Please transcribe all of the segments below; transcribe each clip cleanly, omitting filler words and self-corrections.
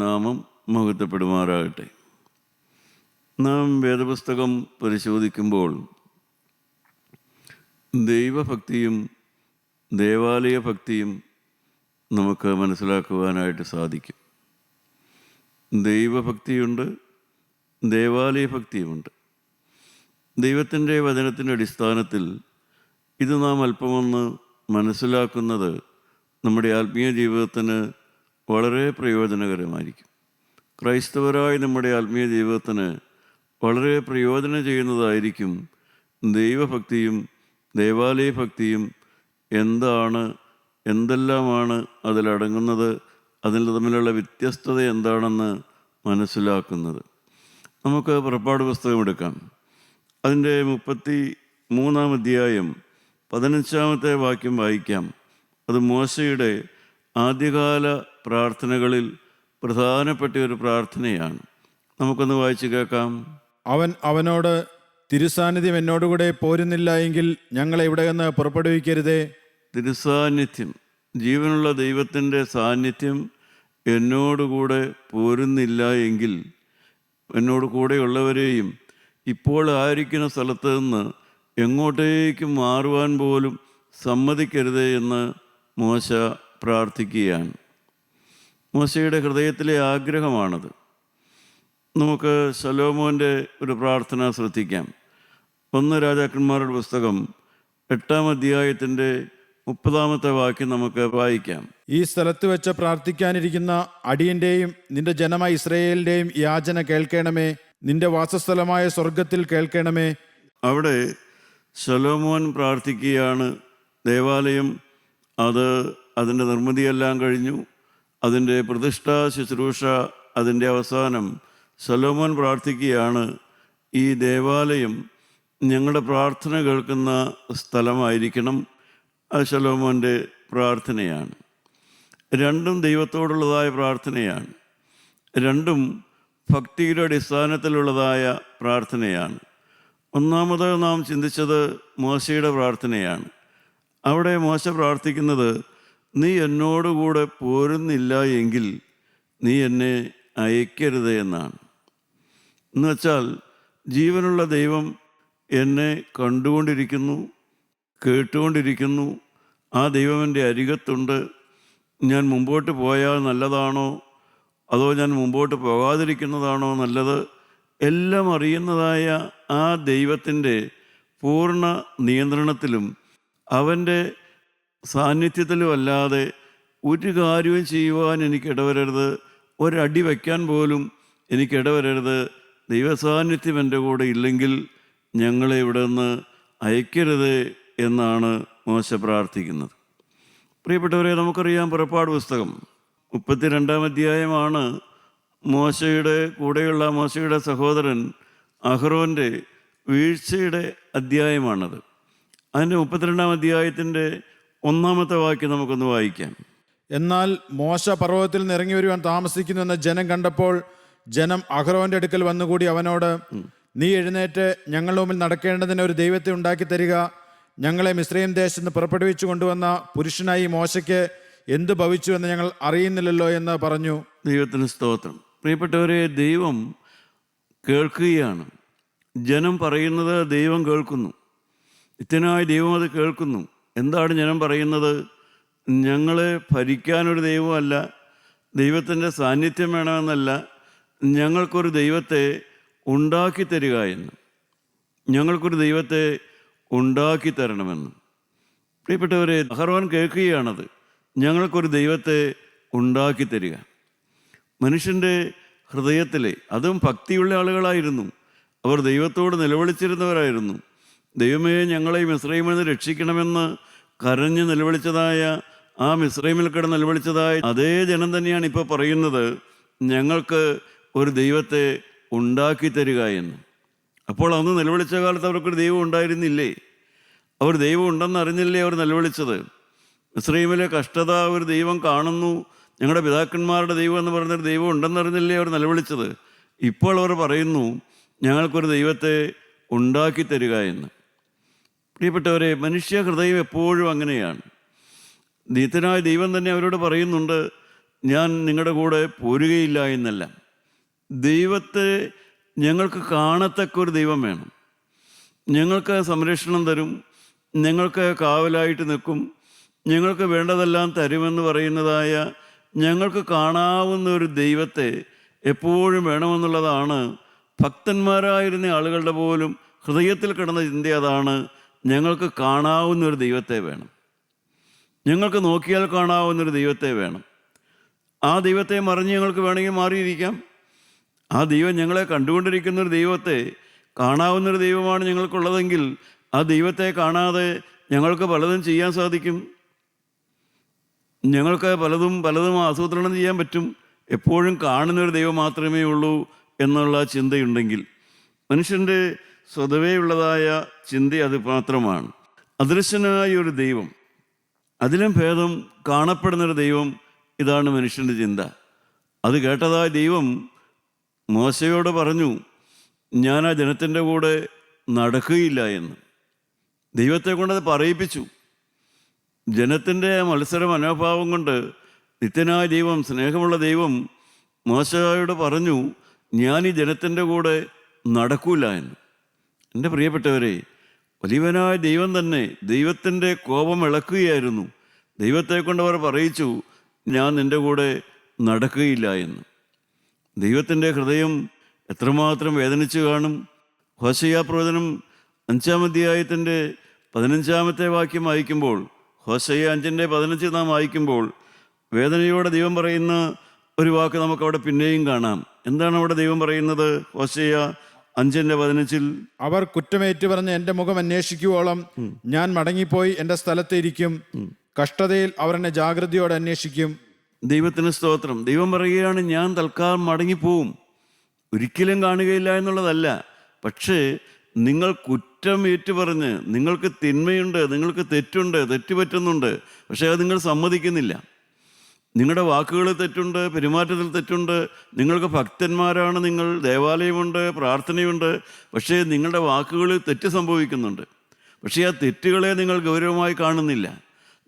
നാമം മഹത്വപ്പെടുമാറാകട്ടെ. നാം വേദപുസ്തകം പരിശോധിക്കുമ്പോൾ ദൈവഭക്തിയും ദേവാലയ ഭക്തിയും നമുക്ക് മനസ്സിലാക്കുവാനായിട്ട് സാധിക്കും. ദൈവഭക്തിയുണ്ട്, ദേവാലയ ഭക്തിയുമുണ്ട്. ദൈവത്തിൻ്റെ വചനത്തിൻ്റെ അടിസ്ഥാനത്തിൽ ഇത് നാം അല്പമൊന്ന് മനസ്സിലാക്കുന്നത് നമ്മുടെ ആത്മീയ ജീവിതത്തിന് വളരെ പ്രയോജനകരമായിരിക്കും. ക്രൈസ്തവരായ നമ്മുടെ ആത്മീയ ജീവിതത്തിന് വളരെ പ്രയോജനം ചെയ്യുന്നതായിരിക്കും ദൈവഭക്തിയും ദേവാലയ ഭക്തിയും എന്തെല്ലാമാണ് അതിലടങ്ങുന്നത്, അതിൽ തമ്മിലുള്ള വ്യത്യസ്തത എന്താണെന്ന് മനസ്സിലാക്കുന്നത്. നമുക്ക് പുറപ്പാട് പുസ്തകം എടുക്കാം. അതിൻ്റെ 33-ാം അധ്യായം 15-ാമത്തെ വാക്യം വായിക്കാം. അത് മോശയുടെ ആദ്യകാല പ്രാർത്ഥനകളിൽ പ്രധാനപ്പെട്ട ഒരു പ്രാർത്ഥനയാണ്. നമുക്കൊന്ന് വായിച്ച് കേൾക്കാം. അവൻ അവനോട്, തിരുസാന്നിധ്യം എന്നോടുകൂടെ പോരുന്നില്ല എങ്കിൽ ഞങ്ങളെ ഇവിടെ നിന്ന് പുറപ്പെടുവിക്കരുതേ. തിരുസാന്നിധ്യം, ജീവനുള്ള ദൈവത്തിൻ്റെ സാന്നിധ്യം എന്നോടുകൂടെ പോരുന്നില്ല എങ്കിൽ എന്നോട് കൂടെയുള്ളവരെയും ഇപ്പോൾ ആയിരിക്കുന്ന സ്ഥലത്ത് നിന്ന് എങ്ങോട്ടേക്കും മാറുവാൻ പോലും സമ്മതിക്കരുതേ എന്ന് മോശ പ്രാർത്ഥിക്കുകയാണ്. മോശയുടെ ഹൃദയത്തിലെ ആഗ്രഹമാണത്. നമുക്ക് ശലോമോൻ്റെ ഒരു പ്രാർത്ഥന ശ്രദ്ധിക്കാം. 1 രാജാക്കന്മാരുടെ പുസ്തകം 8-ാം അധ്യായത്തിൻ്റെ 30-ാമത്തെ വാക്യം നമുക്ക് വായിക്കാം. ഈ സ്ഥലത്ത് വെച്ച് പ്രാർത്ഥിക്കാനിരിക്കുന്ന അടിയന്റെയും നിന്റെ ജനമായ ഇസ്രായേലിന്റെയും യാചന കേൾക്കണമേ. നിന്റെ വാസസ്ഥലമായ സ്വർഗത്തിൽ കേൾക്കണമേ. അവിടെ ശലോമോൻ പ്രാർത്ഥിക്കുകയാണ്. ദേവാലയം അതിൻ്റെ നിർമ്മിതിയെല്ലാം കഴിഞ്ഞു. അതിൻ്റെ പ്രതിഷ്ഠാ ശുശ്രൂഷ അതിൻ്റെ അവസാനം ശലോമോൻ പ്രാർത്ഥിക്കുകയാണ്, ഈ ദേവാലയം ഞങ്ങളുടെ പ്രാർത്ഥന കേൾക്കുന്ന സ്ഥലമായിരിക്കണം. അത് ശലോമോൻ്റെ പ്രാർത്ഥനയാണ്. രണ്ടും ദൈവത്തോടുള്ളതായ പ്രാർത്ഥനയാണ്. രണ്ടും ഭക്തിയുടെ അടിസ്ഥാനത്തിലുള്ളതായ പ്രാർത്ഥനയാണ്. ഒന്നാമത് നാം ചിന്തിച്ചത് മോശയുടെ പ്രാർത്ഥനയാണ്. അവിടെ മോശ പ്രാർത്ഥിക്കുന്നത്, നീ എന്നോടുകൂടെ പോരുന്നില്ല എങ്കിൽ നീ എന്നെ അയക്കരുത് എന്നാണ്. എന്നുവെച്ചാൽ ജീവനുള്ള ദൈവം എന്നെ കണ്ടുകൊണ്ടിരിക്കുന്നു, കേട്ടുകൊണ്ടിരിക്കുന്നു. ആ ദൈവം എൻ്റെ അരികത്തുണ്ട്. ഞാൻ മുമ്പോട്ട് പോയാൽ നല്ലതാണോ അതോ ഞാൻ മുമ്പോട്ട് പോകാതിരിക്കുന്നതാണോ നല്ലത്, എല്ലാം അറിയുന്നതായ ആ ദൈവത്തിൻ്റെ പൂർണ്ണ നിയന്ത്രണത്തിലും അവൻ്റെ സാന്നിധ്യത്തിലും അല്ലാതെ ഒരു കാര്യവും ചെയ്യുവാൻ എനിക്കിടവരരുത്, ഒരടി വയ്ക്കാൻ പോലും എനിക്കിടവരരുത്. ദൈവസാന്നിധ്യം എൻ്റെ കൂടെ ഇല്ലെങ്കിൽ ഞങ്ങളെ ഇവിടെ നിന്ന് അയക്കരുത് എന്നാണ് മോശ പ്രാർത്ഥിക്കുന്നത്. പ്രിയപ്പെട്ടവരെ, നമുക്കറിയാം പുറപ്പാട് പുസ്തകം 32-ാം അധ്യായമാണ് മോശയുടെ കൂടെയുള്ള മോശയുടെ സഹോദരൻ അഹ്റോൻ്റെ വീഴ്ചയുടെ അധ്യായമാണത്. അതിൻ്റെ 32-ാം അധ്യായത്തിൻ്റെ 1-ാമത്തെ വാക്യം നമുക്കൊന്ന് വായിക്കാം. എന്നാൽ മോശ പർവ്വതത്തിൽ നിന്ന് ഇറങ്ങി വരുവാൻ താമസിക്കുന്നു എന്ന് ജനം കണ്ടപ്പോൾ ജനം അഹ്റോന്റെ അടുക്കൽ വന്നുകൂടി അവനോട്, നീ എഴുന്നേറ്റ് ഞങ്ങളുടെ മുമ്പിൽ നടക്കേണ്ടതിന് ഒരു ദൈവത്തെ ഉണ്ടാക്കി തരിക. ഞങ്ങളെ മിസ്രയീം ദേശത്ത് നിന്ന് പുറപ്പെടുവിച്ചു കൊണ്ടുവന്ന പുരുഷനായി മോശയ്ക്ക് എന്ത് ഭവിച്ചു എന്ന് ഞങ്ങൾ അറിയുന്നില്ലല്ലോ എന്ന് പറഞ്ഞു. ദൈവത്തിന് സ്തോത്രം. പ്രിയപ്പെട്ടവരെ, ദൈവം കേൾക്കുകയാണ്. ജനം പറയുന്നത് ദൈവം കേൾക്കുന്നു. നിത്യനായ ദൈവം അത് കേൾക്കുന്നു. എന്താണ് ജനം പറയുന്നത്? ഞങ്ങളെ ഭരിക്കാനൊരു ദൈവമല്ല, ദൈവത്തിൻ്റെ സാന്നിധ്യം വേണമെന്നല്ല, ഞങ്ങൾക്കൊരു ദൈവത്തെ ഉണ്ടാക്കി തരിക എന്ന്, ഞങ്ങൾക്കൊരു ദൈവത്തെ ഉണ്ടാക്കി തരണമെന്ന്. പ്രിയപ്പെട്ടവരെ, അഹ്റോൻ കേൾക്കുകയാണത്, ഞങ്ങൾക്കൊരു ദൈവത്തെ ഉണ്ടാക്കി തരിക. മനുഷ്യൻ്റെ ഹൃദയത്തിലെ, അതും ഭക്തിയുള്ള ആളുകളായിരുന്നു, അവർ ദൈവത്തോട് നിലവിളിച്ചിരുന്നവരായിരുന്നു. ദൈവമേ, ഞങ്ങളെ മിസ്രയീമിൽ നിന്ന് രക്ഷിക്കണമെന്ന് കരഞ്ഞ് നിലവിളിച്ചതായ, ആ മിസ്രയീമിൽ കിടന്ന് നിലവിളിച്ചതായ അതേ ജനം തന്നെയാണ് ഇപ്പോൾ പറയുന്നത്, ഞങ്ങൾക്ക് ഒരു ദൈവത്തെ ഉണ്ടാക്കി തരിക എന്ന്. അപ്പോൾ അന്ന് നിലവിളിച്ച കാലത്ത് അവർക്കൊരു ദൈവം ഉണ്ടായിരുന്നില്ലേ? അവർ ദൈവം ഉണ്ടെന്ന് അറിഞ്ഞില്ലേ അവർ നിലവിളിച്ചത്? മിസ്രയീമിലെ കഷ്ടത ഒരു ദൈവം കാണുന്നു, ഞങ്ങളുടെ പിതാക്കന്മാരുടെ ദൈവം എന്ന് പറഞ്ഞൊരു ദൈവം ഉണ്ടെന്നറിഞ്ഞില്ലേ അവർ നിലവിളിച്ചത്? ഇപ്പോൾ അവർ പറയുന്നു, ഞങ്ങൾക്കൊരു ദൈവത്തെ ഉണ്ടാക്കി തരിക എന്ന്. പ്രിയപ്പെട്ടവരെ, മനുഷ്യ ഹൃദയം എപ്പോഴും അങ്ങനെയാണ്. നിത്യനായ ദൈവം തന്നെ അവരോട് പറയുന്നുണ്ട്, ഞാൻ നിങ്ങളുടെ കൂടെ പോരുകയില്ല എന്നല്ല. ദൈവത്തെ ഞങ്ങൾക്ക് കാണത്തക്കൊരു ദൈവം വേണം. ഞങ്ങൾക്ക് സംരക്ഷണം തരും, ഞങ്ങൾക്ക് കാവലായിട്ട് നിൽക്കും, ഞങ്ങൾക്ക് വേണ്ടതെല്ലാം തരുമെന്ന് പറയുന്നതായ, ഞങ്ങൾക്ക് കാണാവുന്ന ഒരു ദൈവത്തെ എപ്പോഴും വേണമെന്നുള്ളതാണ് ഭക്തന്മാരായിരുന്ന ആളുകളുടെ പോലും ഹൃദയത്തിൽ കിടന്ന ചിന്ത. അതാണ്, ഞങ്ങൾക്ക് കാണാവുന്നൊരു ദൈവത്തെ വേണം, ഞങ്ങൾക്ക് നോക്കിയാൽ കാണാവുന്നൊരു ദൈവത്തെ വേണം. ആ ദൈവത്തെ മറിഞ്ഞ് ഞങ്ങൾക്ക് വേണമെങ്കിൽ മാറിയിരിക്കാം. ആ ദൈവം ഞങ്ങളെ കണ്ടുകൊണ്ടിരിക്കുന്നൊരു ദൈവത്തെ, കാണാവുന്നൊരു ദൈവമാണ് ഞങ്ങൾക്കുള്ളതെങ്കിൽ ആ ദൈവത്തെ കാണാതെ ഞങ്ങൾക്ക് പലതും ചെയ്യാൻ സാധിക്കും. ഞങ്ങൾക്ക് പലതും ആസൂത്രണം ചെയ്യാൻ പറ്റും. എപ്പോഴും കാണുന്നൊരു ദൈവം മാത്രമേ ഉള്ളൂ എന്നുള്ള ചിന്തയുണ്ടെങ്കിൽ മനുഷ്യൻ്റെ സ്വതവേ ഉള്ളതായ ചിന്ത അത് മാത്രമാണ്. അദൃശ്യനായ ഒരു ദൈവം, അതിലും ഭേദം കാണപ്പെടുന്നൊരു ദൈവം, ഇതാണ് മനുഷ്യൻ്റെ ചിന്ത. അത് കേട്ടതായ ദൈവം മോശയോട് പറഞ്ഞു, ഞാൻ ആ ജനത്തിൻ്റെ കൂടെ നടക്കുകയില്ല എന്ന്. ദൈവത്തെ കൊണ്ടത് പറയിപ്പിച്ചു. ജനത്തിൻ്റെ മത്സര മനോഭാവം കൊണ്ട് നിത്യനായ ദൈവം, സ്നേഹമുള്ള ദൈവം മോശയോട് പറഞ്ഞു, ഞാൻ ഈ ജനത്തിൻ്റെ കൂടെ നടക്കൂല എന്ന്. എൻ്റെ പ്രിയപ്പെട്ടവരെ, വലിയവനായ ദൈവം തന്നെ ദൈവത്തിൻ്റെ കോപം ഇളക്കുകയായിരുന്നു. ദൈവത്തെ കൊണ്ടവർ പറയിച്ചു, ഞാൻ നിൻ്റെ കൂടെ നടക്കുകയില്ല എന്ന്. ദൈവത്തിൻ്റെ ഹൃദയം എത്രമാത്രം വേദനിച്ചു കാണും. ഹോശയ്യാ പ്രവചനം 5-ാം അധ്യായത്തിൻ്റെ 15-ാമത്തെ വാക്യം വായിക്കുമ്പോൾ, ഹോശയ്യ 5:15 നാം വായിക്കുമ്പോൾ, വേദനയോടെ ദൈവം പറയുന്ന ഒരു വാക്ക് നമുക്കവിടെ പിന്നെയും കാണാം. എന്താണ് അവിടെ ദൈവം പറയുന്നത്? ഹോശയ്യ 5:15, അവർ കുറ്റമേറ്റു പറഞ്ഞ് എൻ്റെ മുഖം അന്വേഷിക്കുവോളം ഞാൻ മടങ്ങിപ്പോയി എൻ്റെ സ്ഥലത്ത് ഇരിക്കും. കഷ്ടതയിൽ അവർ എന്നെ ജാഗ്രതയോടെ അന്വേഷിക്കും. ദൈവത്തിന് സ്തോത്രം. ദൈവം പറയുകയാണ്, ഞാൻ തൽക്കാലം മടങ്ങിപ്പോവും. ഒരിക്കലും കാണുകയില്ല എന്നുള്ളതല്ല. പക്ഷേ നിങ്ങൾ കുറ്റം ഏറ്റുപറഞ്ഞ്, നിങ്ങൾക്ക് തിന്മയുണ്ട്, നിങ്ങൾക്ക് തെറ്റുണ്ട്, തെറ്റുപറ്റുന്നുണ്ട്, പക്ഷേ അത് നിങ്ങൾ സമ്മതിക്കുന്നില്ല. നിങ്ങളുടെ വാക്കുകളിൽ തെറ്റുണ്ട്, പെരുമാറ്റത്തിൽ തെറ്റുണ്ട്, നിങ്ങൾക്ക് ഭക്തന്മാരാണ്, നിങ്ങൾ ദേവാലയമുണ്ട്, പ്രാർത്ഥനയുണ്ട്, പക്ഷേ നിങ്ങളുടെ വാക്കുകളിൽ തെറ്റ് സംഭവിക്കുന്നുണ്ട്. പക്ഷേ ആ തെറ്റുകളെ നിങ്ങൾ ഗൗരവമായി കാണുന്നില്ല.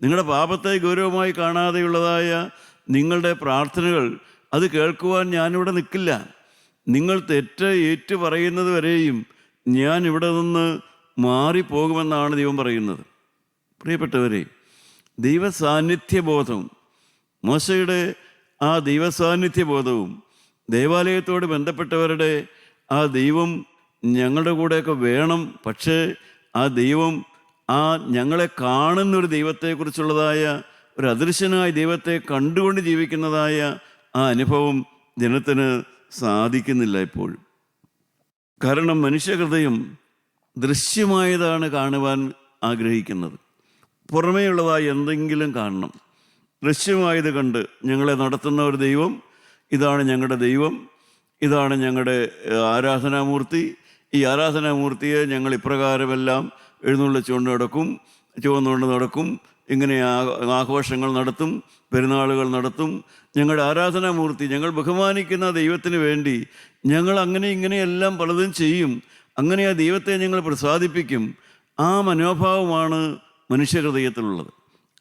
നിങ്ങളുടെ പാപത്തെ ഗൗരവമായി കാണാതെയുള്ളതായ നിങ്ങളുടെ പ്രാർത്ഥനകൾ, അത് കേൾക്കുവാൻ ഞാനിവിടെ നിൽക്കില്ല. നിങ്ങൾ തെറ്റ് ഏറ്റു പറയുന്നത് വരെയും ഞാൻ ഇവിടെ നിന്ന് മാറിപ്പോകുമെന്നാണ് ദൈവം പറയുന്നത്. പ്രിയപ്പെട്ടവരെ, ദൈവസാന്നിധ്യബോധവും മോശയുടെ ആ ദൈവസാന്നിധ്യബോധവും ദേവാലയത്തോട് ബന്ധപ്പെട്ടവരുടെ ആ ദൈവം ഞങ്ങളുടെ കൂടെയൊക്കെ വേണം, പക്ഷേ ആ ദൈവം, ആ ഞങ്ങളെ കാണുന്നൊരു ദൈവത്തെക്കുറിച്ചുള്ളതായ ഒരു അദൃശ്യനായ ദൈവത്തെ കണ്ടുകൊണ്ട് ജീവിക്കുന്നതായ ആ അനുഭവം ജനത്തിന് സാധിക്കുന്നില്ല ഇപ്പോഴും. കാരണം മനുഷ്യഹൃദയം ദൃശ്യമായതാണ് കാണുവാൻ ആഗ്രഹിക്കുന്നത്. പുറമേയുള്ളതായി എന്തെങ്കിലും കാണണം. ദൃശ്യമായത് കണ്ട് ഞങ്ങളെ നടത്തുന്ന ഒരു ദൈവം, ഇതാണ് ഞങ്ങളുടെ ദൈവം, ഇതാണ് ഞങ്ങളുടെ ആരാധനാമൂർത്തി, ഈ ആരാധനാമൂർത്തിയെ ഞങ്ങൾ ഇപ്രകാരമെല്ലാം എഴുന്നള്ളിച്ചുകൊണ്ട് നടക്കും, ചുവന്നുകൊണ്ട് നടക്കും, ഇങ്ങനെ ആഘോഷങ്ങൾ നടത്തും, പെരുന്നാളുകൾ നടത്തും. ഞങ്ങളുടെ ആരാധനാമൂർത്തി, ഞങ്ങൾ ബഹുമാനിക്കുന്ന ദൈവത്തിന് വേണ്ടി ഞങ്ങൾ അങ്ങനെ ഇങ്ങനെയെല്ലാം പലതും ചെയ്യും. അങ്ങനെ ആ ദൈവത്തെ ഞങ്ങൾ പ്രസാദിപ്പിക്കും. ആ മനോഭാവമാണ് മനുഷ്യഹൃദയത്തിലുള്ളത്.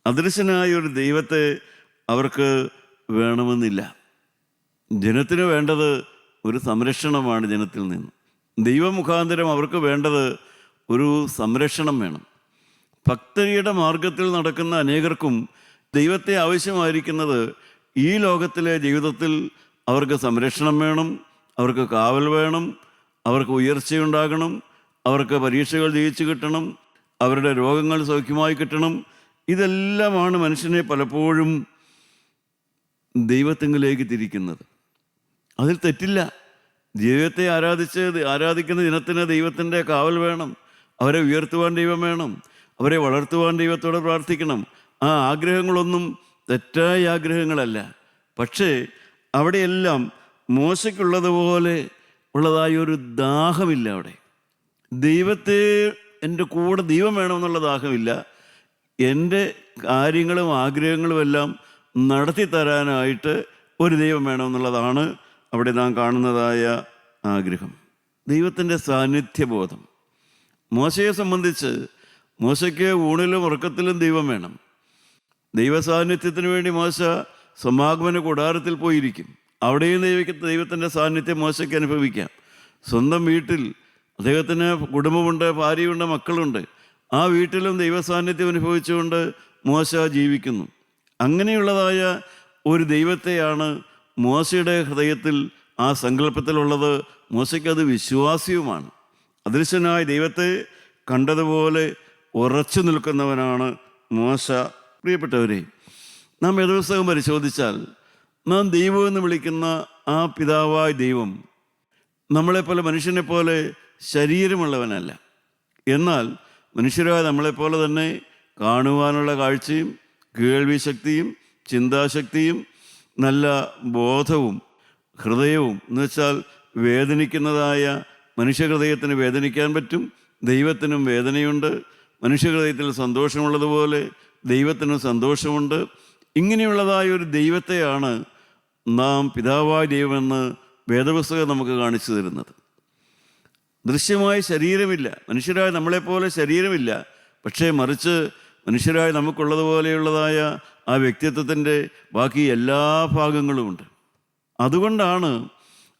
അദൃശ്യനായ ഒരു ദൈവത്തെ അവർക്ക് വേണമെന്നില്ല. ജനത്തിന് വേണ്ടത് ഒരു സംരക്ഷണമാണ്. ജനത്തിൽ നിന്ന് ദൈവമുഖാന്തരം അവർക്ക് വേണ്ടത് ഒരു സംരക്ഷണം വേണം. ഭക്തിയുടെ മാർഗത്തിൽ നടക്കുന്ന അനേകർക്കും ദൈവത്തെ ആവശ്യമായിരിക്കുന്നത് ഈ ലോകത്തിലെ ജീവിതത്തിൽ അവർക്ക് സംരക്ഷണം വേണം, അവർക്ക് കാവൽ വേണം, അവർക്ക് ഉയർച്ചയുണ്ടാകണം, അവർക്ക് പരീക്ഷകൾ ജയിച്ചു കിട്ടണം, അവരുടെ രോഗങ്ങൾ സൗഖ്യമായി കിട്ടണം. ഇതെല്ലാമാണ് മനുഷ്യനെ പലപ്പോഴും ദൈവത്തിങ്കിലേക്ക് തിരിക്കുന്നത്. അതിൽ തെറ്റില്ല. ദൈവത്തെ ആരാധിക്കുന്ന ജനത്തിന് ദൈവത്തിൻ്റെ കാവൽ വേണം, അവരെ ഉയർത്തുവാൻ ദൈവം വേണം, അവരെ വളർത്തുവാൻ ദൈവത്തോട് പ്രാർത്ഥിക്കണം. ആ ആഗ്രഹങ്ങളൊന്നും തെറ്റായ ആഗ്രഹങ്ങളല്ല. പക്ഷേ അവിടെയെല്ലാം മോശയ്ക്കുള്ളതുപോലെ ഉള്ളതായ ഒരു ദാഹമില്ല. അവിടെ ദൈവത്തെ, എൻ്റെ കൂടെ ദൈവം വേണമെന്നുള്ള ദാഹമില്ല. എൻ്റെ കാര്യങ്ങളും ആഗ്രഹങ്ങളും എല്ലാം നടത്തി തരാനായിട്ട് ഒരു ദൈവം വേണമെന്നുള്ളതാണ് അവിടെ നാം കാണുന്നതായ ആഗ്രഹം. ദൈവത്തിൻ്റെ സാന്നിധ്യബോധം. മോശയെ സംബന്ധിച്ച് മോശയ്ക്ക് ഊണിലും ഉറക്കത്തിലും ദൈവം വേണം. ദൈവസാന്നിധ്യത്തിന് വേണ്ടി മോശ സമാഗമന കൂടാരത്തിൽ പോയിരിക്കും. അവിടെയും ദൈവത്തിൻ്റെ സാന്നിധ്യം മോശയ്ക്ക് അനുഭവിക്കാം. സ്വന്തം വീട്ടിൽ അദ്ദേഹത്തിന് കുടുംബമുണ്ട്, ഭാര്യയുണ്ട്, മക്കളുണ്ട്. ആ വീട്ടിലും ദൈവസാന്നിധ്യം അനുഭവിച്ചുകൊണ്ട് മോശ ജീവിക്കുന്നു. അങ്ങനെയുള്ളതായ ഒരു ദൈവത്തെയാണ് മോശയുടെ ഹൃദയത്തിൽ, ആ സങ്കല്പത്തിലുള്ളത്. മോശയ്ക്കത് വിശ്വാസ്യവുമാണ്. അദൃശ്യനായ ദൈവത്തെ കണ്ടതുപോലെ ഉറച്ചു നിൽക്കുന്നവനാണ് മോശ. പ്രിയപ്പെട്ടവരെ, നാം വേദപുസ്തകം പരിശോധിച്ചാൽ നാം ദൈവം എന്ന് വിളിക്കുന്ന ആ പിതാവായ ദൈവം നമ്മളെപ്പോലെ, മനുഷ്യനെ പോലെ ശരീരമുള്ളവനല്ല. എന്നാൽ മനുഷ്യരായ നമ്മളെപ്പോലെ തന്നെ കാണുവാനുള്ള കാഴ്ചയും കേൾവി ശക്തിയും ചിന്താശക്തിയും നല്ല ബോധവും ഹൃദയവും, എന്ന് വെച്ചാൽ വേദനിക്കുന്നതായ മനുഷ്യഹൃദയത്തിന് വേദനിക്കാൻ പറ്റും. ദൈവത്തിനും വേദനയുണ്ട്. മനുഷ്യഹൃദയത്തിൽ സന്തോഷമുള്ളതുപോലെ ദൈവത്തിനും സന്തോഷമുണ്ട്. ഇങ്ങനെയുള്ളതായ ഒരു ദൈവത്തെയാണ് നാം പിതാവായ ദൈവമെന്ന് വേദപുസ്തകം നമുക്ക് കാണിച്ചു തരുന്നത്. ദൃശ്യമായ ശരീരമില്ല, മനുഷ്യരായ നമ്മളെപ്പോലെ ശരീരമില്ല. പക്ഷേ മറിച്ച് മനുഷ്യരായ നമുക്കുള്ളതുപോലെയുള്ളതായ ആ വ്യക്തിത്വത്തിൻ്റെ ബാക്കി എല്ലാ ഭാഗങ്ങളുമുണ്ട്. അതുകൊണ്ടാണ്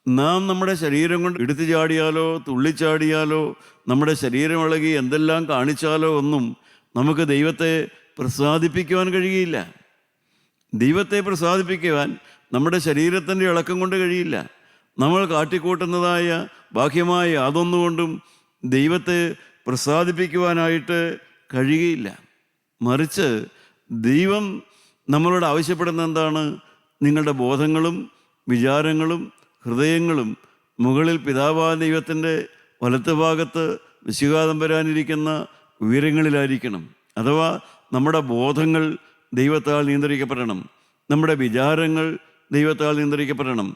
നാം നമ്മുടെ ശരീരം കൊണ്ട് എടുത്തു ചാടിയാലോ തുള്ളിച്ചാടിയാലോ നമ്മുടെ ശരീരം ഇളകി എന്തെല്ലാം കാണിച്ചാലോ ഒന്നും നമുക്ക് ദൈവത്തെ പ്രസാദിപ്പിക്കുവാൻ കഴിയില്ല. ദൈവത്തെ പ്രസാദിപ്പിക്കുവാൻ നമ്മുടെ ശരീരത്തിൻ്റെ ഇളക്കം കൊണ്ട് കഴിയില്ല. നമ്മൾ കാട്ടിക്കൂട്ടുന്നതായ ബാഹ്യമായ യാതൊന്നുകൊണ്ടും ദൈവത്തെ പ്രസാദിപ്പിക്കുവാനായിട്ട് കഴിയുകയില്ല. മറിച്ച് ദൈവം നമ്മളോട് ആവശ്യപ്പെടുന്ന എന്താണ്? നിങ്ങളുടെ ബോധങ്ങളും വിചാരങ്ങളും ഹൃദയങ്ങളും മുകളിൽ പിതാവായ ദൈവത്തിൻ്റെ വലത്ത് ഭാഗത്ത് വിശുകാതമ്പരാനിരിക്കുന്ന ഉയരങ്ങളിലായിരിക്കണം. അഥവാ നമ്മുടെ ബോധങ്ങൾ ദൈവത്താൽ നിയന്ത്രിക്കപ്പെടണം, നമ്മുടെ വിചാരങ്ങൾ ദൈവത്താൽ നിയന്ത്രിക്കപ്പെടണം.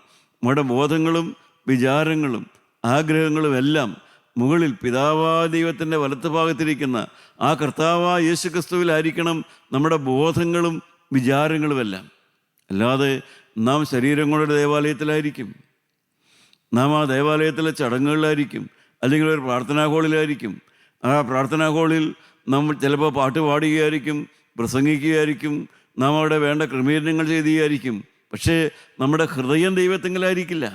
നമ്മുടെ ബോധങ്ങളും വിചാരങ്ങളും ആഗ്രഹങ്ങളും എല്ലാം മുകളിൽ പിതാവായ ദൈവത്തിൻ്റെ വലത്ത് ഭാഗത്തിരിക്കുന്ന ആ കർത്താവായ യേശു ക്രിസ്തുവിലായിരിക്കണം നമ്മുടെ ബോധങ്ങളും വിചാരങ്ങളുമെല്ലാം. അല്ലാതെ നാം ശരീരം കൊണ്ടൊരു ദേവാലയത്തിലായിരിക്കും, നാം ആ ദേവാലയത്തിലെ ചടങ്ങുകളിലായിരിക്കും, അല്ലെങ്കിൽ ഒരു പ്രാർത്ഥനാ ഹോളിലായിരിക്കും. ആ പ്രാർത്ഥനാ ഹോളിൽ നമ്മൾ ചിലപ്പോൾ പാട്ട് പാടുകയായിരിക്കും, പ്രസംഗിക്കുകയായിരിക്കും, നാം അവിടെ വേണ്ട ക്രമീകരണങ്ങൾ ചെയ്യുകയായിരിക്കും. പക്ഷേ നമ്മുടെ ഹൃദയം ദൈവത്തെങ്കിലായിരിക്കില്ല.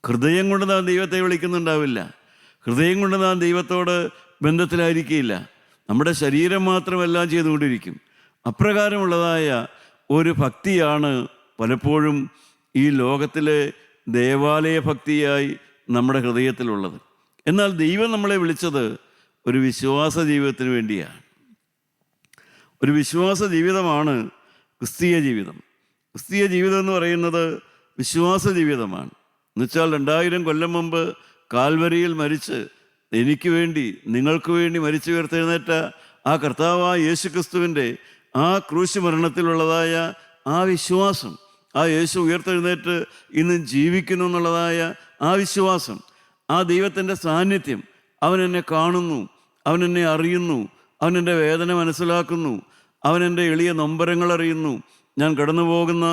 ഹൃദയം കൊണ്ട് നാം ദൈവത്തെ വിളിക്കുന്നുണ്ടാവില്ല. ഹൃദയം കൊണ്ട് നാം ദൈവത്തോട് ബന്ധത്തിലായിരിക്കില്ല. നമ്മുടെ ശരീരം മാത്രമെല്ലാം ചെയ്തുകൊണ്ടിരിക്കും. അപ്രകാരമുള്ളതായ ഒരു ഭക്തിയാണ് പലപ്പോഴും ഈ ലോകത്തിലെ ദേവാലയ ഭക്തിയായി നമ്മുടെ ഹൃദയത്തിലുള്ളത്. എന്നാൽ ദൈവം നമ്മളെ വിളിച്ചത് ഒരു വിശ്വാസ ജീവിതത്തിന് വേണ്ടിയാണ്. ഒരു വിശ്വാസ ജീവിതമാണ് ക്രിസ്തീയ ജീവിതം. ക്രിസ്തീയ ജീവിതം എന്ന് പറയുന്നത് വിശ്വാസ ജീവിതമാണ്. എന്നുവെച്ചാൽ 2000 കൊല്ലം മുമ്പ് കാൽവരിയിൽ മരിച്ച് എനിക്ക് വേണ്ടി നിങ്ങൾക്ക് വേണ്ടി മരിച്ചു ഉയർത്തെഴുന്നേറ്റ ആ കർത്താവായ യേശു ക്രിസ്തുവിൻ്റെ ആ ക്രൂശ് മരണത്തിലുള്ളതായ ആ വിശ്വാസം, ആ യേശു ഉയർത്തെഴുന്നേറ്റ് ഇന്ന് ജീവിക്കുന്നു എന്നുള്ളതായ ആ വിശ്വാസം, ആ ദൈവത്തിൻ്റെ സാന്നിധ്യം, അവൻ എന്നെ കാണുന്നു, അവൻ എന്നെ അറിയുന്നു, അവൻ എൻ്റെ വേദന മനസ്സിലാക്കുന്നു, അവൻ എൻ്റെ എളിയ നൊമ്പരങ്ങൾ അറിയുന്നു, ഞാൻ കടന്നു പോകുന്ന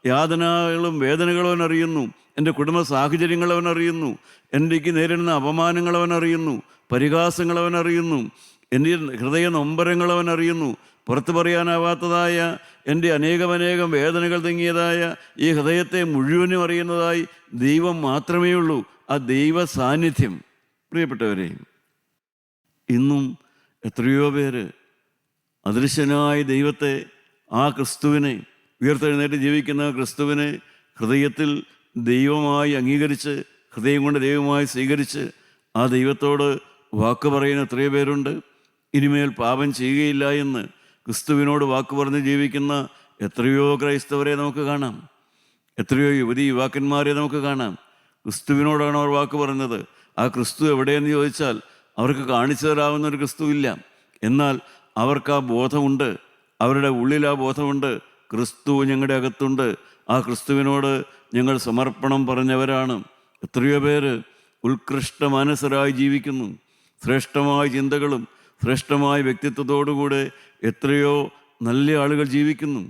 യാതനകളും വേദനകളും അവൻ അറിയുന്നു, എൻ്റെ കുടുംബ സാഹചര്യങ്ങൾ അവൻ അറിയുന്നു, എനിക്ക് നേരിടുന്ന അപമാനങ്ങൾ അവൻ അറിയുന്നു, പരിഹാസങ്ങൾ അവൻ അറിയുന്നു, എൻ്റെ ഹൃദയ നൊമ്പരങ്ങൾ അവൻ അറിയുന്നു, പുറത്തു പറയാനാവാത്തതായ എൻ്റെ അനേകം വേദനകൾ തിങ്ങിയതായ ഈ ഹൃദയത്തെ മുഴുവനും അറിയുന്നതായി ദൈവം മാത്രമേ ഉള്ളൂ. ആ ദൈവ സാന്നിധ്യം, പ്രിയപ്പെട്ടവരെ, ഇന്നും എത്രയോ പേര് അദൃശ്യനായ ദൈവത്തെ, ആ ക്രിസ്തുവിനെ, ഉയർത്തെഴുന്നേറ്റ് ജീവിക്കുന്ന ക്രിസ്തുവിനെ ഹൃദയത്തിൽ ദൈവമായി അംഗീകരിച്ച്, ഹൃദയം കൊണ്ട് ദൈവമായി സ്വീകരിച്ച് ആ ദൈവത്തോട് വാക്ക് പറയുന്ന എത്രയോ പേരുണ്ട്. ഇനിമേൽ പാപം ചെയ്യുകയില്ല എന്ന് ക്രിസ്തുവിനോട് വാക്ക് പറഞ്ഞ് ജീവിക്കുന്ന എത്രയോ ക്രൈസ്തവരെ നമുക്ക് കാണാം. എത്രയോ യുവതി യുവാക്കന്മാരെ നമുക്ക് കാണാം. ക്രിസ്തുവിനോടാണ് അവർ വാക്ക് പറഞ്ഞത്. ആ ക്രിസ്തു എവിടെയെന്ന് ചോദിച്ചാൽ അവർക്ക് കാണിച്ചു തരാവുന്ന ഒരു ക്രിസ്തു ഇല്ല. എന്നാൽ അവർക്ക് ആ ബോധമുണ്ട്, അവരുടെ ഉള്ളിൽ ആ ബോധമുണ്ട്. ക്രിസ്തു ഞങ്ങളുടെ അകത്തുണ്ട്. ആ ക്രിസ്തുവിനോട് ഞങ്ങൾ സമർപ്പണം പറഞ്ഞവരാണ്. എത്രയോ പേര് ഉത്കൃഷ്ട മനസ്സരായി ജീവിക്കുന്നു. ശ്രേഷ്ഠമായ ചിന്തകളും ശ്രേഷ്ഠമായ വ്യക്തിത്വത്തോടുകൂടെ എത്രയോ നല്ല ആളുകൾ ജീവിക്കുന്നു.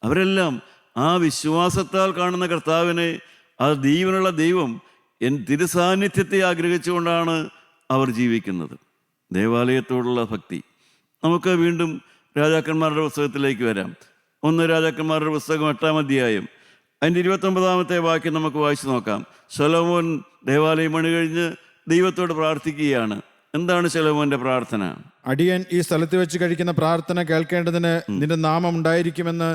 അവരെല്ലാം ആ വിശ്വാസത്താൽ കാണുന്ന കർത്താവിനെ, ആ ജീവനുള്ള ദൈവം തിരുസാന്നിധ്യത്തെ ആഗ്രഹിച്ചുകൊണ്ടാണ് അവർ ജീവിക്കുന്നത്. ദേവാലയത്തോടുള്ള ഭക്തി. നമുക്ക് വീണ്ടും രാജാക്കന്മാരുടെ പുസ്തകത്തിലേക്ക് വരാം. 1 രാജാക്കന്മാരുടെ പുസ്തകം 8-ാം അധ്യായം അതിൻ്റെ 29-ാമത്തെ വാക്യം നമുക്ക് വായിച്ചു നോക്കാം. ശലോമോൻ ദേവാലയം പണി കഴിഞ്ഞ് ദൈവത്തോട് പ്രാർത്ഥിക്കുകയാണ്. എന്താണ് ശലോമോന്റെ പ്രാർത്ഥന? അടിയൻ ഈ സ്ഥലത്ത് വെച്ച് കഴിക്കുന്ന പ്രാർത്ഥന കേൾക്കേണ്ടതിന് നിന്റെ നാമം ഉണ്ടായിരിക്കുമെന്ന്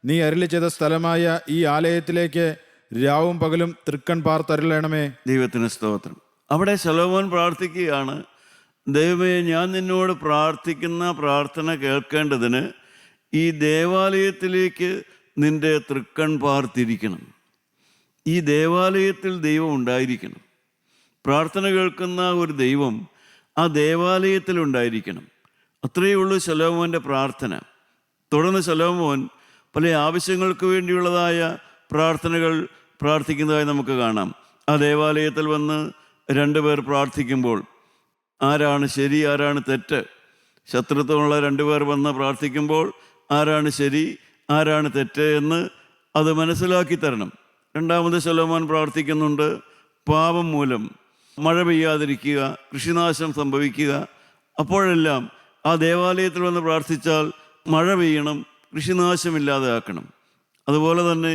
നീ അരുളി ചെയ്ത സ്ഥലമായ ഈ ആലയത്തിലേക്ക് രാവും പകലും തൃക്കൺ പാർത്തരുളണമേ. ദൈവത്തിന് സ്തോത്രം. അവിടെ ശലോമോൻ പ്രാർത്ഥിക്കുകയാണ്, ദൈവമേ, ഞാൻ നിന്നോട് പ്രാർത്ഥിക്കുന്ന പ്രാർത്ഥന കേൾക്കേണ്ടതിന് ഈ ദേവാലയത്തിലേക്ക് നിന്റെ തൃക്കൺ പാർത്തിരിക്കണം. ഈ ദേവാലയത്തിൽ ദൈവം ഉണ്ടായിരിക്കണം. പ്രാർത്ഥന കേൾക്കുന്ന ഒരു ദൈവം ആ ദേവാലയത്തിൽ ഉണ്ടായിരിക്കണം. അത്രയേ ഉള്ളൂ ശലോമോൻ്റെ പ്രാർത്ഥന. തുടർന്ന് ശലോമോൻ പല ആവശ്യങ്ങൾക്ക് വേണ്ടിയുള്ളതായ പ്രാർത്ഥനകൾ പ്രാർത്ഥിക്കുന്നതായി നമുക്ക് കാണാം. ആ ദേവാലയത്തിൽ വന്ന് 2 പേർ പ്രാർത്ഥിക്കുമ്പോൾ ആരാണ് ശരി, ആരാണ് തെറ്റ്? ശത്രുത്വമുള്ള 2 പേർ വന്ന് പ്രാർത്ഥിക്കുമ്പോൾ ആരാണ് ശരി, ആരാണ് തെറ്റ് എന്ന് അത് മനസ്സിലാക്കി തരണം. രണ്ടാമത് ശലോമോൻ പ്രാർത്ഥിക്കുന്നുണ്ട്, പാപം മൂലം മഴ പെയ്യാതിരിക്കുക, കൃഷിനാശം സംഭവിക്കുക. അപ്പോഴെല്ലാം ആ ദേവാലയത്തിൽ വന്ന് പ്രാർത്ഥിച്ചാൽ മഴ പെയ്യണം, കൃഷിനാശമില്ലാതെ ആക്കണം. അതുപോലെ തന്നെ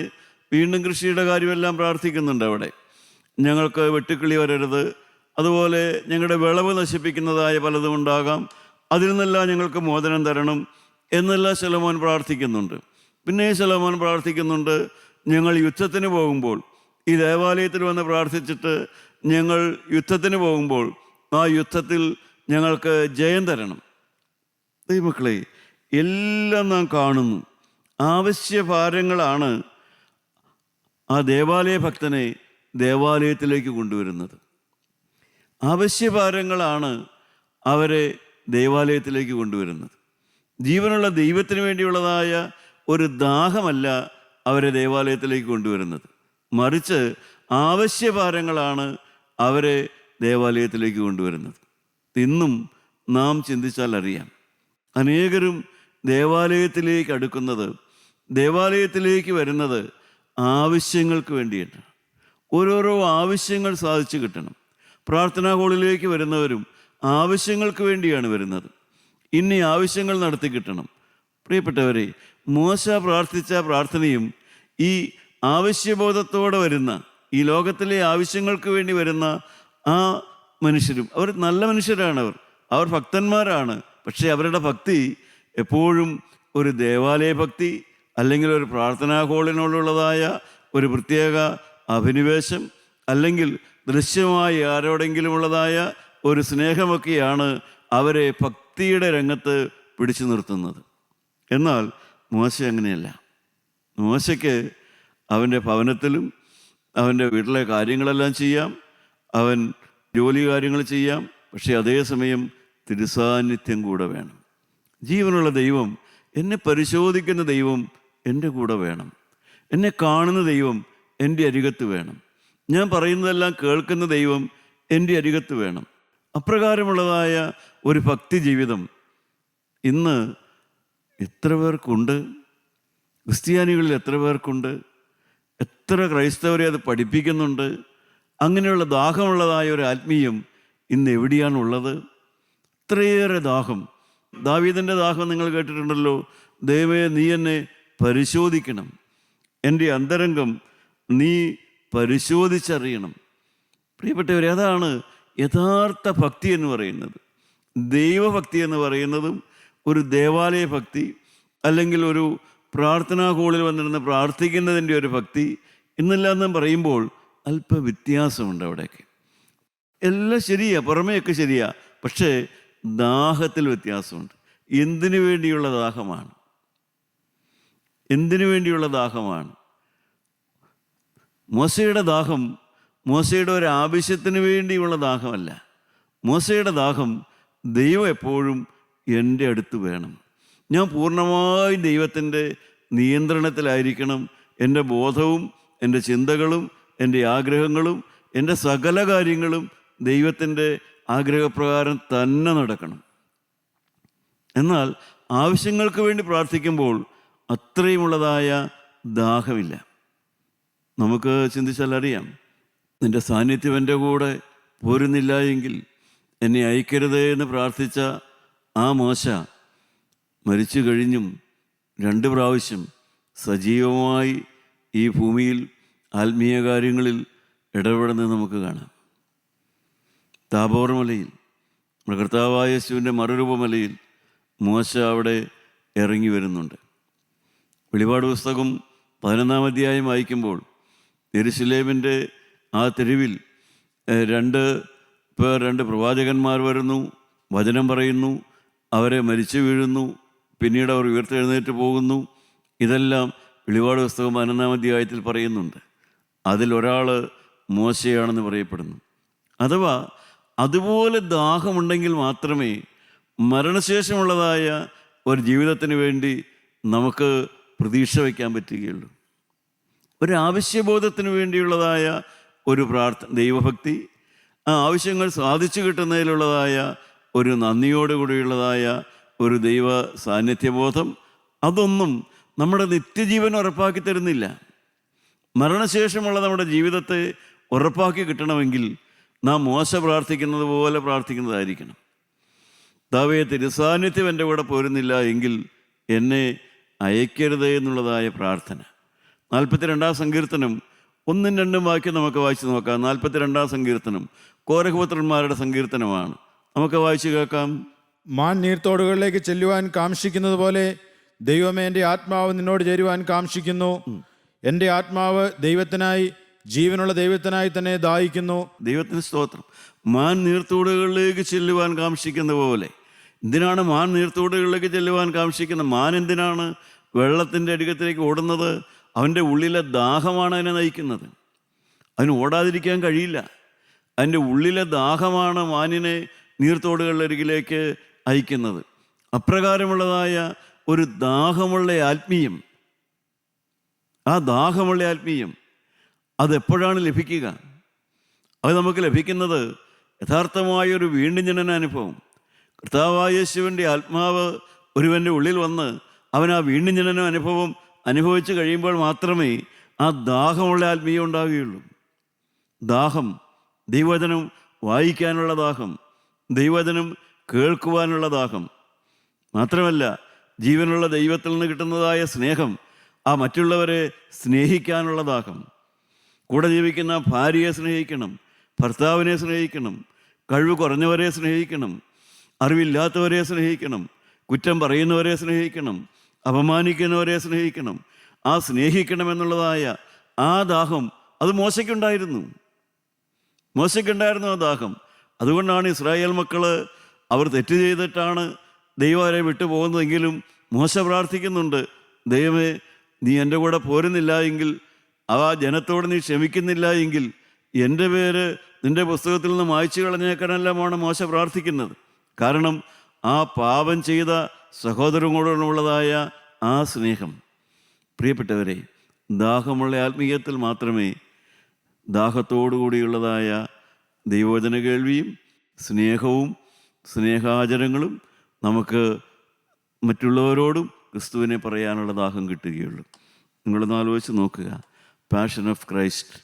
വീണ്ടും കൃഷിയുടെ കാര്യമെല്ലാം പ്രാർത്ഥിക്കുന്നുണ്ട് അവിടെ. ഞങ്ങൾക്ക് വെട്ടുക്കിളി വരരുത്, അതുപോലെ ഞങ്ങളുടെ വിളവ് നശിപ്പിക്കുന്നതായ പലതും ഉണ്ടാകാം, അതിൽ നിന്നെല്ലാം ഞങ്ങൾക്ക് മോചനം തരണം എന്നെല്ലാം ശലോമോൻ പ്രാർത്ഥിക്കുന്നുണ്ട്. പിന്നെ ശലോമോൻ പ്രാർത്ഥിക്കുന്നുണ്ട്, ഞങ്ങൾ യുദ്ധത്തിന് പോകുമ്പോൾ ഈ ദേവാലയത്തിൽ വന്ന് പ്രാർത്ഥിച്ചിട്ട് ഞങ്ങൾ യുദ്ധത്തിന് പോകുമ്പോൾ ആ യുദ്ധത്തിൽ ഞങ്ങൾക്ക് ജയം തരണം. ദൈവമക്കളെ, എല്ലാം നാം കാണുന്നു. ആവശ്യഭാരങ്ങളാണ് ആ ദേവാലയ ഭക്തനെ ദേവാലയത്തിലേക്ക് കൊണ്ടുവരുന്നത്. ആവശ്യഭാരങ്ങളാണ് അവരെ ദേവാലയത്തിലേക്ക് കൊണ്ടുവരുന്നത്. ജീവനുള്ള ദൈവത്തിന് വേണ്ടിയുള്ളതായ ഒരു ദാഹമല്ല അവരെ ദേവാലയത്തിലേക്ക് കൊണ്ടുവരുന്നത്, മറിച്ച് ആവശ്യഭാരങ്ങളാണ് അവരെ ദേവാലയത്തിലേക്ക് കൊണ്ടുവരുന്നത്. ഇന്നും നാം ചിന്തിച്ചാൽ അറിയാം, അനേകരും ദേവാലയത്തിലേക്ക് അടുക്കുന്നത്, ദേവാലയത്തിലേക്ക് വരുന്നത് ആവശ്യങ്ങൾക്ക് വേണ്ടിയിട്ടാണ്. ഓരോരോ ആവശ്യങ്ങൾ സാധിച്ചു കിട്ടണം. പ്രാർത്ഥനാ ഹാളിലേക്ക് വരുന്നവരും ആവശ്യങ്ങൾക്ക് വേണ്ടിയാണ് വരുന്നത്. ഇനി ആവശ്യങ്ങൾ നടത്തി കിട്ടണം. പ്രിയപ്പെട്ടവരെ, മോശ പ്രാർത്ഥിച്ച പ്രാർത്ഥനയും ഈ ആവശ്യബോധത്തോടെ വരുന്ന, ഈ ലോകത്തിലെ ആവശ്യങ്ങൾക്ക് വേണ്ടി വരുന്ന ആ മനുഷ്യരും, അവർ നല്ല മനുഷ്യരാണ്, അവർ ഭക്തന്മാരാണ്. പക്ഷേ അവരുടെ ഭക്തി എപ്പോഴും ഒരു ദേവാലയ ഭക്തി, അല്ലെങ്കിൽ ഒരു പ്രാർത്ഥനാ ഹാളിനോടുള്ളതായ ഒരു പ്രത്യേക അഭിനിവേശം, അല്ലെങ്കിൽ ദൃശ്യമായി ആരോടെങ്കിലും ഉള്ളതായ ഒരു സ്നേഹമൊക്കെയാണ് അവരെ ഭക്തിയുടെ രംഗത്ത് പിടിച്ചു നിർത്തുന്നത്. എന്നാൽ മോശ അങ്ങനെയല്ല. മോശയ്ക്ക് അവൻ്റെ ഭവനത്തിലും അവൻ്റെ വീട്ടിലെ കാര്യങ്ങളെല്ലാം ചെയ്യാം, അവൻ ജോലി കാര്യങ്ങൾ ചെയ്യാം, പക്ഷേ അതേസമയം തിരുസാന്നിധ്യം കൂടെ വേണം. ജീവനുള്ള ദൈവം, എന്നെ പരിശോധിക്കുന്ന ദൈവം എൻ്റെ കൂടെ വേണം. എന്നെ കാണുന്ന ദൈവം എൻ്റെ അരികത്ത് വേണം. ഞാൻ പറയുന്നതെല്ലാം കേൾക്കുന്ന ദൈവം എൻ്റെ അരികത്ത് വേണം. അപ്രകാരമുള്ളതായ ഒരു ഭക്തി ജീവിതം ഇന്ന് എത്ര പേർക്കുണ്ട്? ക്രിസ്ത്യാനികളിൽ എത്ര പേർക്കുണ്ട്? എത്ര ക്രൈസ്തവരെ അത് പഠിപ്പിക്കുന്നുണ്ട്? അങ്ങനെയുള്ള ദാഹമുള്ളതായ ഒരു ആത്മീയം ഇന്ന് എവിടെയാണുള്ളത്? ഇത്രയേറെ ദാഹം. ദാവീദിൻ്റെ ദാഹം നിങ്ങൾ കേട്ടിട്ടുണ്ടല്ലോ, ദൈവമേ, നീ എന്നെ പരിശോധിക്കണം, എൻ്റെ അന്തരംഗം നീ പരിശോധിച്ചറിയണം. പ്രിയപ്പെട്ടവരെ, അതാണ് യഥാർത്ഥ ഭക്തി എന്ന് പറയുന്നത്. ദൈവഭക്തി എന്ന് പറയുന്നതും ഒരു ദേവാലയ ഭക്തി, അല്ലെങ്കിൽ ഒരു പ്രാർത്ഥനാ ഹാളിൽ വന്നിരുന്ന് പ്രാർത്ഥിക്കുന്നതിൻ്റെ ഒരു ഭക്തി, ഇന്നെല്ലാം നാം പറയുമ്പോൾ അല്പ വ്യത്യാസമുണ്ട്. അവിടെയൊക്കെ എല്ലാം ശരിയാ, പുറമേയൊക്കെ ശരിയാ, പക്ഷേ ദാഹത്തിൽ വ്യത്യാസമുണ്ട്. എന്തിനു വേണ്ടിയുള്ള ദാഹമാണ്? എന്തിനു വേണ്ടിയുള്ള ദാഹമാണ്? മോശയുടെ ദാഹം മോശയുടെ ഒരു ആവശ്യത്തിന് വേണ്ടിയുള്ള ദാഹമല്ല. മോശയുടെ ദാഹം, ദൈവം എപ്പോഴും എൻ്റെ അടുത്ത് വേണം, ഞാൻ പൂർണ്ണമായും ദൈവത്തിൻ്റെ നിയന്ത്രണത്തിലായിരിക്കണം. എൻ്റെ ബോധവും എൻ്റെ ചിന്തകളും എൻ്റെ ആഗ്രഹങ്ങളും എൻ്റെ സകല കാര്യങ്ങളും ദൈവത്തിൻ്റെ ആഗ്രഹപ്രകാരം തന്നെ നടക്കണം. എന്നാൽ ആവശ്യങ്ങൾക്ക് വേണ്ടി പ്രാർത്ഥിക്കുമ്പോൾ അത്രയുമുള്ളതായ ദാഹമില്ല. നമുക്ക് ചിന്തിച്ചാൽ അറിയാം, നിൻ്റെ സാന്നിധ്യം എൻ്റെ കൂടെ പോരുന്നില്ല എങ്കിൽ എന്നെ അയക്കരുതേ എന്ന് പ്രാർത്ഥിച്ച ആ മോശ മരിച്ചു കഴിഞ്ഞും 2 പ്രാവശ്യം സജീവമായി ഈ ഭൂമിയിൽ ആത്മീയ കാര്യങ്ങളിൽ ഇടപെടുന്നത് നമുക്ക് കാണാം. താബോർ മലയിൽ, നമ്മുടെ കർത്താവായ യേശുവിൻ്റെ മറുരൂപമലയിൽ മോശ അവിടെ ഇറങ്ങി വരുന്നുണ്ട്. വെളിപാട് പുസ്തകം 11-ാം അധ്യായം വായിക്കുമ്പോൾ യെരുശലേമിൻ്റെ ആ തെരുവിൽ രണ്ട് പ്രവാചകന്മാർ വരുന്നു, വചനം പറയുന്നു, അവരെ മരിച്ചു വീഴുന്നു, പിന്നീട് അവർ ഉയർത്തെഴുന്നേറ്റ് പോകുന്നു. ഇതെല്ലാം വെളിപാട് പുസ്തകം 11-ാം അധ്യായത്തിൽ പറയുന്നുണ്ട്. അതിലൊരാൾ മോശയാണെന്ന് പറയപ്പെടുന്നു. അഥവാ അതുപോലെ ദാഹമുണ്ടെങ്കിൽ മാത്രമേ മരണശേഷമുള്ളതായ ഒരു ജീവിതത്തിന് വേണ്ടി നമുക്ക് പ്രതീക്ഷ വയ്ക്കാൻ പറ്റുകയുള്ളൂ. ഒരു ആവശ്യബോധത്തിന് വേണ്ടിയുള്ളതായ ഒരു ദൈവഭക്തി, ആ ആവശ്യങ്ങൾ സാധിച്ചു കിട്ടുന്നതിലുള്ളതായ ഒരു നന്ദിയോടുകൂടിയുള്ളതായ ഒരു ദൈവ സാന്നിധ്യബോധം, അതൊന്നും നമ്മുടെ നിത്യജീവൻ ഉറപ്പാക്കി തരുന്നില്ല. മരണശേഷമുള്ള നമ്മുടെ ജീവിതത്തെ ഉറപ്പാക്കി കിട്ടണമെങ്കിൽ നാം മോശ പ്രാർത്ഥിക്കുന്നത് പോലെ പ്രാർത്ഥിക്കുന്നതായിരിക്കണം. കർത്താവേ, തിരുസാന്നിധ്യം എൻ്റെ കൂടെ പോരുന്നില്ല എങ്കിൽ എന്നെ അയക്കരുത് എന്നുള്ളതായ പ്രാർത്ഥന. 42-ാം സങ്കീർത്തനം 1-2 വാക്യം നമുക്ക് വായിച്ച് നോക്കാം. 42-ാം സങ്കീർത്തനം കോരഹപുത്രന്മാരുടെ സങ്കീർത്തനമാണ്. നമുക്ക് വായിച്ച് കേൾക്കാം. മാൻ നീർത്തോടുകളിലേക്ക് ചെല്ലുവാൻ കാംക്ഷിക്കുന്നത് പോലെ ദൈവമേ, എൻ്റെ ആത്മാവ് നിന്നോട് ചേരുവാൻ കാംക്ഷിക്കുന്നു. എൻ്റെ ആത്മാവ് ദൈവത്തിനായി, ജീവനുള്ള ദൈവത്തിനായി തന്നെ ദാഹിക്കുന്നു. ദൈവത്തിന് സ്തോത്രം. മാൻ നീർത്തോടുകളിലേക്ക് ചെല്ലുവാൻ കാംക്ഷിക്കുന്ന പോലെ. എന്തിനാണ് മാൻ നീർത്തോടുകളിലേക്ക് ചെല്ലുവാൻ കാംക്ഷിക്കുന്നത്? മാൻ എന്തിനാണ് വെള്ളത്തിൻ്റെ അരികത്തിലേക്ക് ഓടുന്നത്? അവൻ്റെ ഉള്ളിലെ ദാഹമാണ് അതിനെ നയിക്കുന്നത്. അതിന് ഓടാതിരിക്കാൻ കഴിയില്ല. അതിൻ്റെ ഉള്ളിലെ ദാഹമാണ് മാനിനെ നീർത്തോടുകളുടെ അരികിലേക്ക് അയക്കുന്നത്. അപ്രകാരമുള്ളതായ ഒരു ദാഹമുള്ള ആത്മീയം, ആ ദാഹമുള്ള ആത്മീയം അതെപ്പോഴാണ് ലഭിക്കുക? അത് നമുക്ക് ലഭിക്കുന്നത് യഥാർത്ഥമായൊരു വീണ്ടും ജനന അനുഭവം. കർത്താവായ യേശുവിൻ്റെ ആത്മാവ് ഒരുവൻ്റെ ഉള്ളിൽ വന്ന് അവൻ ആ വീണ്ടും ജനന അനുഭവം അനുഭവിച്ച് കഴിയുമ്പോൾ മാത്രമേ ആ ദാഹമുള്ള ആത്മീയം ഉണ്ടാകുകയുള്ളൂ. ദാഹം, ദൈവവചനം വായിക്കാനുള്ള ദാഹം, ദൈവവചനം കേൾക്കുവാനുള്ള ദാഹം, മാത്രമല്ല ജീവനുള്ള ദൈവത്തിൽ നിന്ന് കിട്ടുന്നതായ സ്നേഹം, ആ മറ്റുള്ളവരെ സ്നേഹിക്കാനുള്ള ദാഹം. കൂടെ ജീവിക്കുന്ന ഭാര്യയെ സ്നേഹിക്കണം, ഭർത്താവിനെ സ്നേഹിക്കണം, കഴിവ് കുറഞ്ഞവരെ സ്നേഹിക്കണം, അറിവില്ലാത്തവരെ സ്നേഹിക്കണം, കുറ്റം പറയുന്നവരെ സ്നേഹിക്കണം, അപമാനിക്കുന്നവരെ സ്നേഹിക്കണം. ആ സ്നേഹിക്കണമെന്നുള്ളതായ ആ ദാഹം അത് മോശയ്ക്കുണ്ടായിരുന്നു ആ ദാഹം. അതുകൊണ്ടാണ് ഇസ്രായേൽ മക്കൾ അവർ തെറ്റ് ചെയ്തിട്ടാണ് ദൈവം അവരെ വിട്ടു പോകുന്നതെങ്കിലും മോശ പ്രാർത്ഥിക്കുന്നുണ്ട്, ദൈവമേ, നീ എൻ്റെ കൂടെ പോരുന്നില്ല എങ്കിൽ, ആ ജനത്തോട് നീ ക്ഷമിക്കുന്നില്ല എങ്കിൽ എൻ്റെ പേര് നിൻ്റെ പുസ്തകത്തിൽ നിന്ന് മായ്ച്ചു കളഞ്ഞേക്കാനെല്ലാമാണ് മോശ പ്രാർത്ഥിക്കുന്നത്. കാരണം ആ പാപം ചെയ്ത സഹോദരങ്ങളോടുള്ളതായ ആ സ്നേഹം. പ്രിയപ്പെട്ടവരെ, ദാഹമുള്ള ആത്മീയത്തിൽ മാത്രമേ ദാഹത്തോടുകൂടിയുള്ളതായ ദൈവവചന കേൾവിയും സ്നേഹവും സ്നേഹാചരങ്ങളും നമുക്ക് മറ്റുള്ളവരോടും ക്രിസ്തുവിനെ പറയാനുള്ള ദാഹം കിട്ടുകയുള്ളൂ. നിങ്ങളൊന്ന് ആലോചിച്ച് നോക്കുക. പാഷൻ ഓഫ് ക്രൈസ്റ്റ്,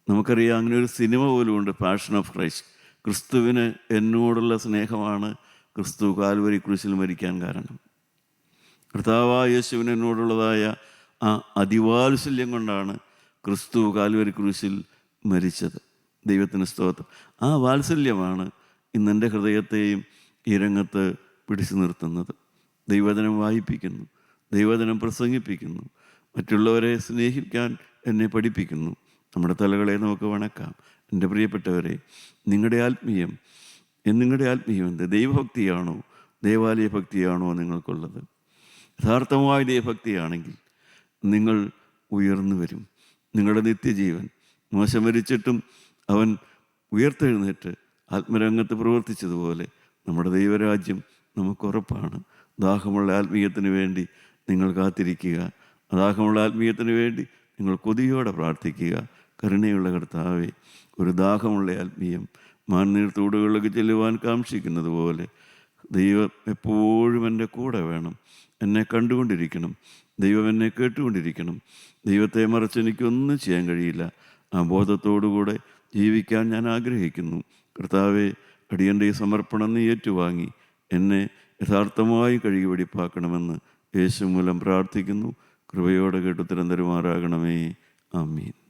നമുക്കറിയാം, അങ്ങനെ ഒരു സിനിമ പോലും ഉണ്ട്, പാഷൻ ഓഫ് ക്രൈസ്റ്റ്. ക്രിസ്തുവിന് എന്നോടുള്ള സ്നേഹമാണ് ക്രിസ്തു കാൽവരി ക്രൂശിൽ മരിക്കാൻ കാരണം. കർത്താവായ യേശുവിന് എന്നോടുള്ളതായ ആ അതിവാത്സല്യം കൊണ്ടാണ് ക്രിസ്തു കാൽവരി ക്രൂശിൽ മരിച്ചത്. ദൈവത്തിന് സ്തോത്രം. ആ വാത്സല്യമാണ് ഇന്നെൻ്റെ ഹൃദയത്തെയും ഈ രംഗത്ത് പിടിച്ചു നിർത്തുന്നത്. ദൈവവചനം വായിപ്പിക്കുന്നു, ദൈവവചനം പ്രസംഗിപ്പിക്കുന്നു, മറ്റുള്ളവരെ സ്നേഹിക്കാൻ എന്നെ പഠിപ്പിക്കുന്നു. നമ്മുടെ തലകളെ നമുക്ക് വണക്കാം. എൻ്റെ പ്രിയപ്പെട്ടവരെ, നിങ്ങളുടെ ആത്മീയം എന്ത്? ദൈവഭക്തിയാണോ, ദേവാലയ ഭക്തിയാണോ നിങ്ങൾക്കുള്ളത്? യഥാർത്ഥമായ ദൈവഭക്തിയാണെങ്കിൽ നിങ്ങൾ ഉയർന്നു വരും. നിങ്ങളുടെ നിത്യജീവൻ, മോശ മരിച്ചിട്ടും അവൻ ഉയർത്തെഴുന്നേറ്റ് ആത്മരംഗത്ത് പ്രവർത്തിച്ചതുപോലെ നമ്മുടെ ദൈവരാജ്യം നമുക്കുറപ്പാണ്. ദാഹമുള്ള ആത്മീയത്തിന് വേണ്ടി നിങ്ങൾ കാത്തിരിക്കുക. ദാഹമുള്ള ആത്മീയത്തിന് വേണ്ടി നിങ്ങൾ കൊതിയോടെ പ്രാർത്ഥിക്കുക. കരുണയുള്ള കർത്താവേ, ഒരു ദാഹമുള്ള ആത്മീയം മാൻനീർത്തോടുകളിലേക്ക് ചെല്ലുവാൻ കാംക്ഷിക്കുന്നത് പോലെ ദൈവം എപ്പോഴും എൻ്റെ കൂടെ വേണം. എന്നെ കണ്ടുകൊണ്ടിരിക്കണം, ദൈവം എന്നെ കേട്ടുകൊണ്ടിരിക്കണം. ദൈവത്തെ മറിച്ച് എനിക്കൊന്നും ചെയ്യാൻ കഴിയില്ല. ആ ബോധത്തോടുകൂടെ ജീവിക്കാൻ ഞാൻ ആഗ്രഹിക്കുന്നു. കർത്താവെ, അടിയൻ്റെ ഈ സമർപ്പണം നീ ഏറ്റുവാങ്ങി എന്നെ യഥാർത്ഥമായി കഴുകി വെടിപ്പാക്കണമെന്ന് യേശു മൂലം പ്രാർത്ഥിക്കുന്നു. കൃപയോടെ കേട്ടുത്തരം തരുമാറാകണമേ. ആമീൻ.